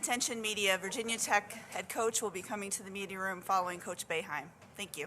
Attention media, Virginia Tech head coach will be coming to the media room following Coach Boeheim. Thank you.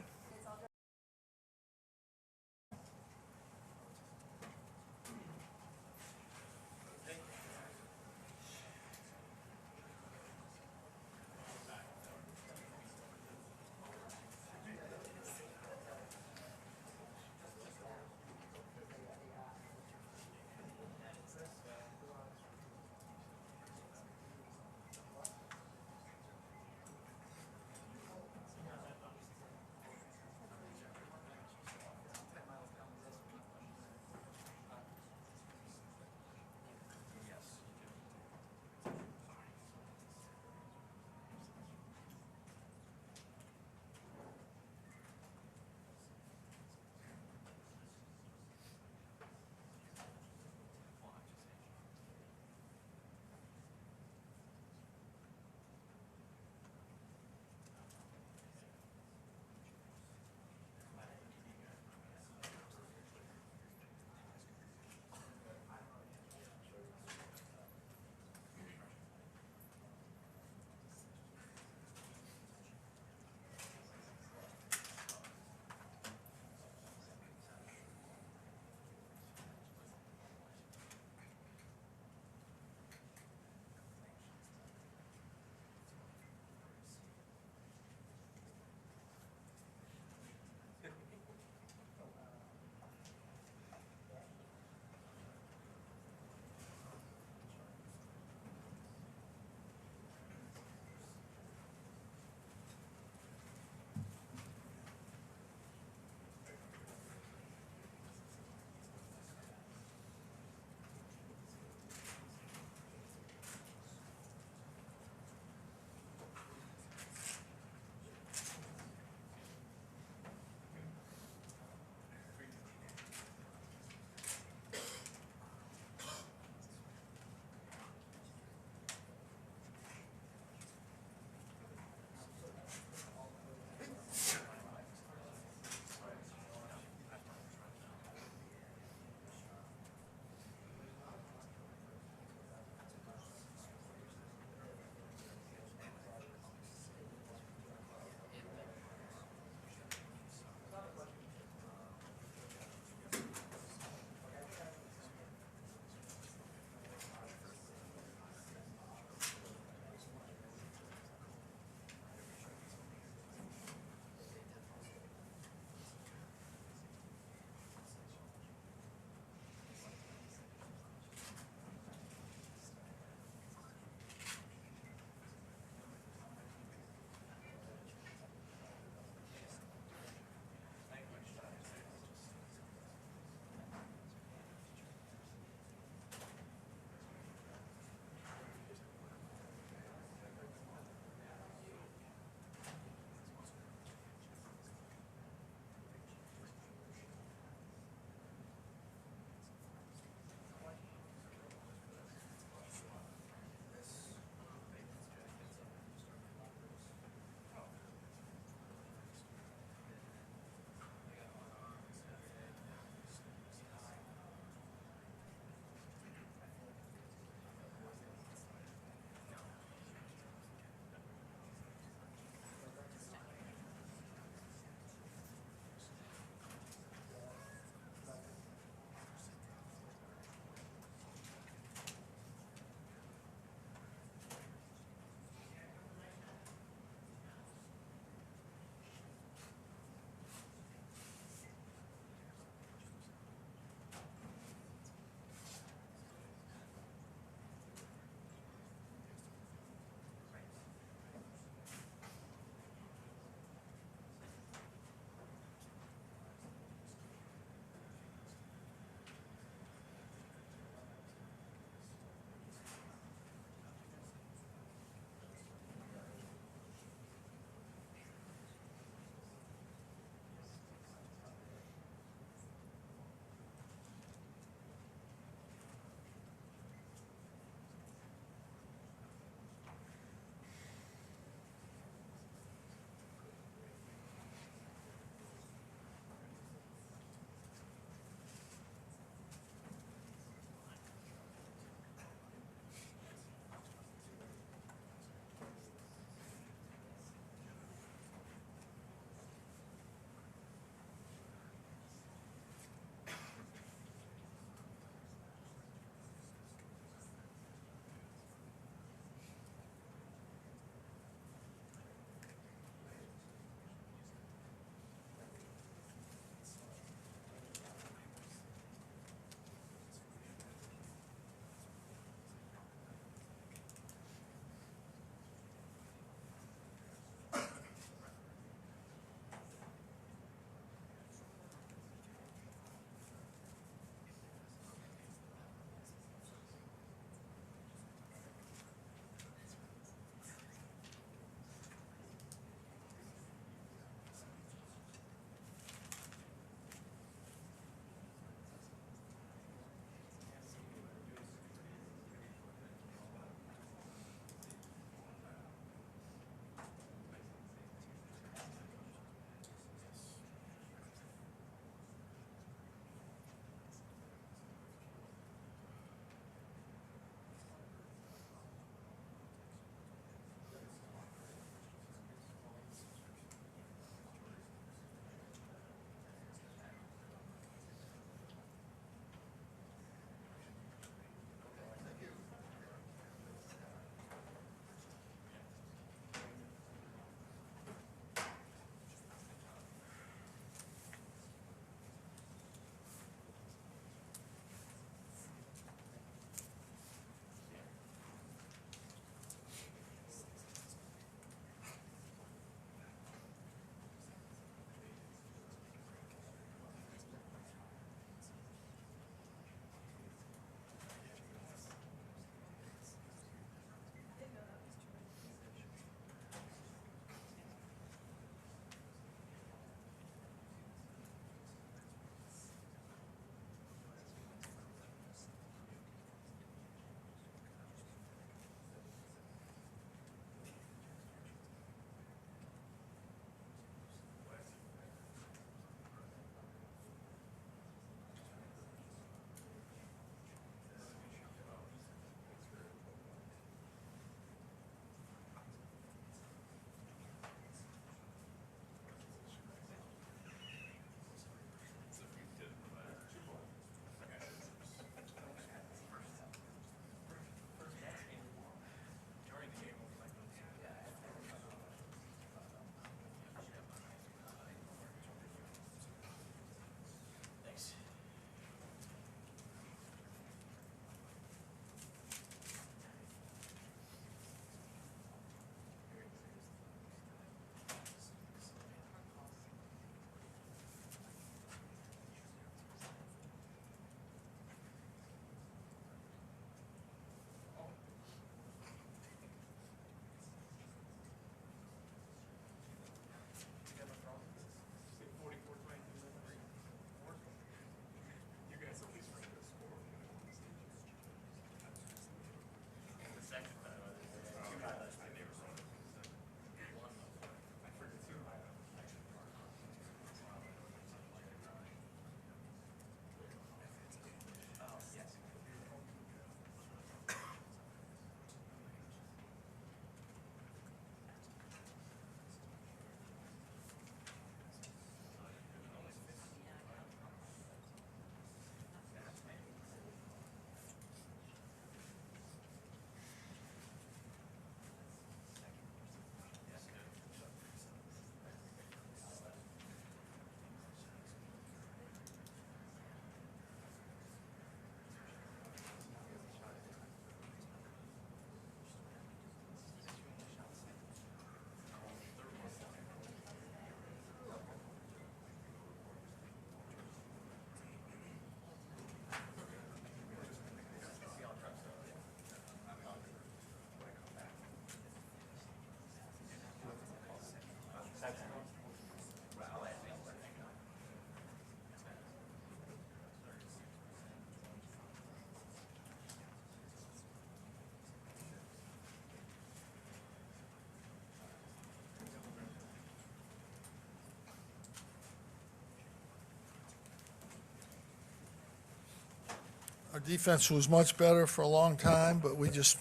Our defense was much better for a long time, but we just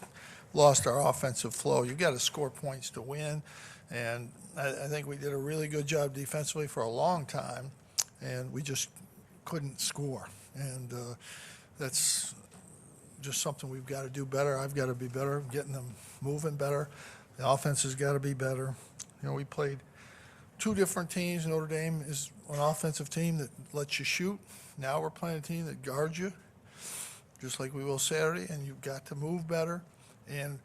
lost our offensive flow. You got to score points to win, and I think we did a really good job defensively for a long time, and we just couldn't score. And that's just something we've got to do better. I've got to be better, getting them moving better. The offense has got to be better. You know, we played two different teams. Notre Dame is an offensive team that lets you shoot. Now we're playing a team that guards you, just like we will Saturday, and you've got to move better. And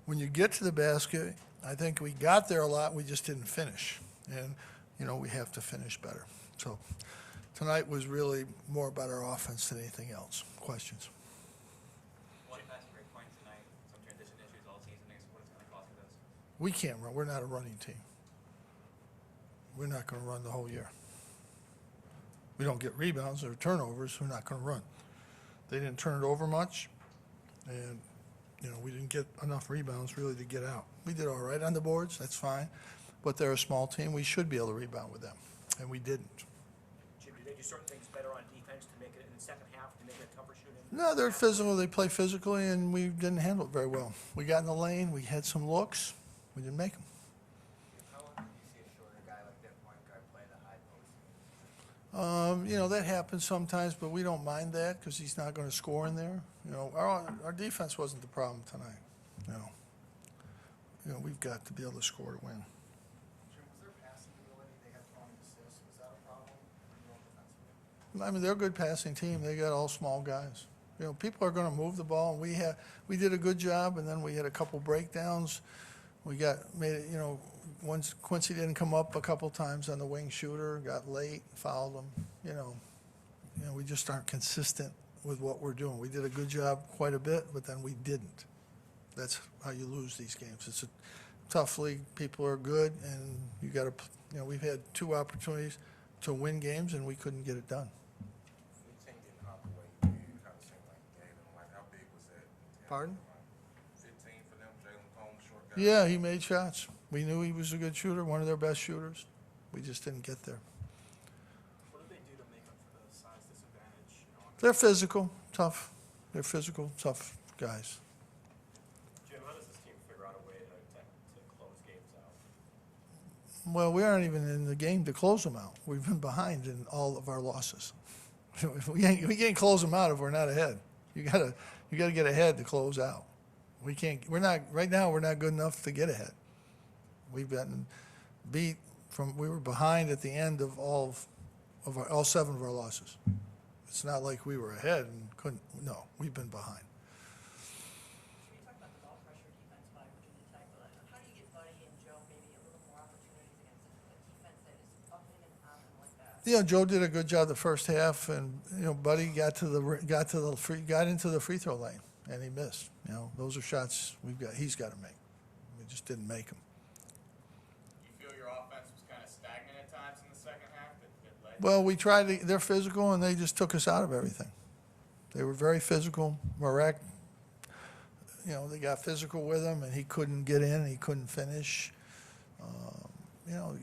when you get to the basket, I think we got there a lot, we just didn't finish. And, you know, we have to finish better. So tonight was really more about our offense than anything else. Questions? One fast break point tonight, some transition issues all season. What is going to cost you this? We can't run. We're not a running team. We're not going to run the whole year. We don't get rebounds or turnovers. We're not going to run. They didn't turn it over much, and, you know, we didn't get enough rebounds really to get out. We did all right on the boards. That's fine. But they're a small team. We should be able to rebound with them, and we didn't. Jim, did they do certain things better on defense to make it in the second half, to make it a tougher shooting? No, they're physical. They play physically, and we didn't handle it very well. We got in the lane. We had some looks. We didn't make them. How often do you see a shorter guy like that point guard play the high post? You know, that happens sometimes, but we don't mind that because he's not going to score in there. You know, our defense wasn't the problem tonight. You know, we've got to be able to score to win. Jim, was their passing ability, they had 20 assists, was that a problem? Defensively? I mean, they're a good passing team. They got all small guys. You know, people are going to move the ball, and we did a good job, and then we had a couple breakdowns. We made it, you know, once Quincy didn't come up a couple times on the wing shooter, got late, fouled him. You know, we just aren't consistent with what we're doing. We did a good job quite a bit, but then we didn't. That's how you lose these games. It's a tough league. People are good, and you got to, you know, we've had two opportunities to win games, and we couldn't get it done. The team getting out the way you did, kind of seemed like you gave them, like, how big was that? Pardon? 15 for them, Jalen Combs, short guy. Yeah, he made shots. We knew he was a good shooter, one of their best shooters. We just didn't get there. What do they do to make up for the size disadvantage? You know, They're physical, tough. They're physical, tough guys. Jim, how does this team figure out a way to close games out? Well, we aren't even in the game to close them out. We've been behind in all of our losses. We can't close them out if we're not ahead. You gotta get ahead to close out. We're not good enough to get ahead. We've gotten beat we were behind at the end of all 7 of our losses. It's not like we were ahead and couldn't. No, we've been behind. You talk about the ball pressure defense by Virginia Tech, but how do you get Buddy and Joe maybe a little more opportunities against a defense that is up in and on them like that? Yeah, Joe did a good job the first half, and, you know, Buddy got into the free throw lane, and he missed. You know, those are shots he's got to make. We just didn't make them. You feel your offense was kind of stagnant at times in the second half? That led Well, we tried to. They're physical, and they just took us out of everything. They were very physical. Marek, you know, they got physical with him, and he couldn't get in. He couldn't finish. You know,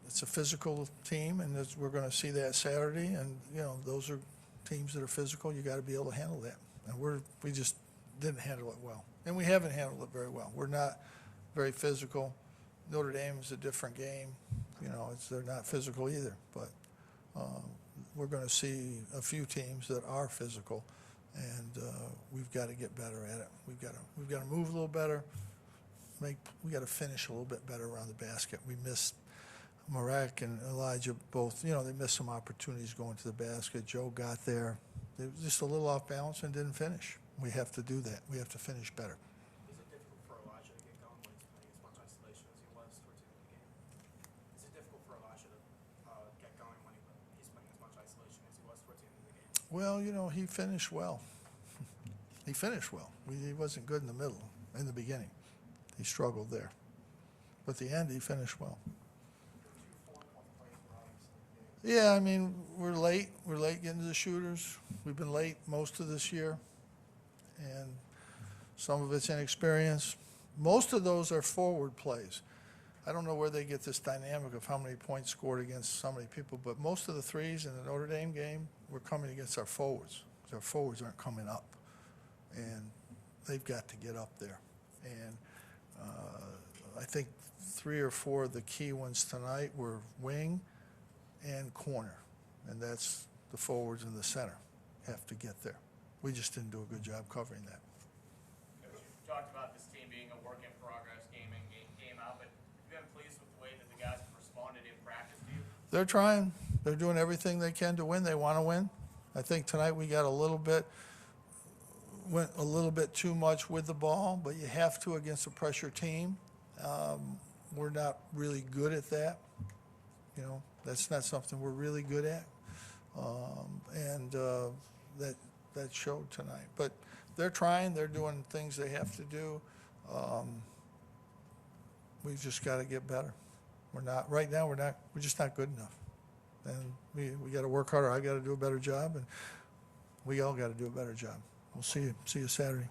it's a physical team, and we're going to see that Saturday. And, you know, those are teams that are physical. You got to be able to handle that. And we just didn't handle it well, and we haven't handled it very well. We're not very physical. Notre Dame is a different game. You know, they're not physical either. But we're going to see a few teams that are physical, and we've got to get better at it. We've got to move a little better. We got to finish a little bit better around the basket. We missed Marek and Elijah both. You know, they missed some opportunities going to the basket. Joe got there. They were just a little off balance and didn't finish. We have to do that. We have to finish better. Is it difficult for Elijah to get going when he's playing as much isolation as he was towards the end of the game? Is it difficult for Elijah to get going when he's playing as much isolation as he was towards the end of the game? Well, you know, he finished well. He finished well. He wasn't good in the middle, in the beginning. He struggled there. But at the end, he finished well. Yeah, I mean, we're late. We're late getting to the shooters. We've been late most of this year. And some of it's inexperience. Most of those are forward plays. I don't know where they get this dynamic of how many points scored against so many people, but most of the threes in the Notre Dame game were coming against our forwards. Their forwards aren't coming up, and they've got to get up there. And I think 3 or 4 of the key ones tonight were wing and corner, and that's the forwards and the center have to get there. We just didn't do a good job covering that. Coach, you talked about this team being a work in progress, game in, game out, but have you been pleased with the way that the guys have responded in practice to you? They're trying. They're doing everything they can to win. They want to win. I think tonight we got went a little bit too much with the ball, but you have to against a pressure team. We're not really good at that. You know, that's not something we're really good at. That showed tonight. But they're trying. They're doing things they have to do. We've just got to get better. Right now, we're just not good enough. And we got to work harder. I got to do a better job, and we all got to do a better job. We'll see you Saturday.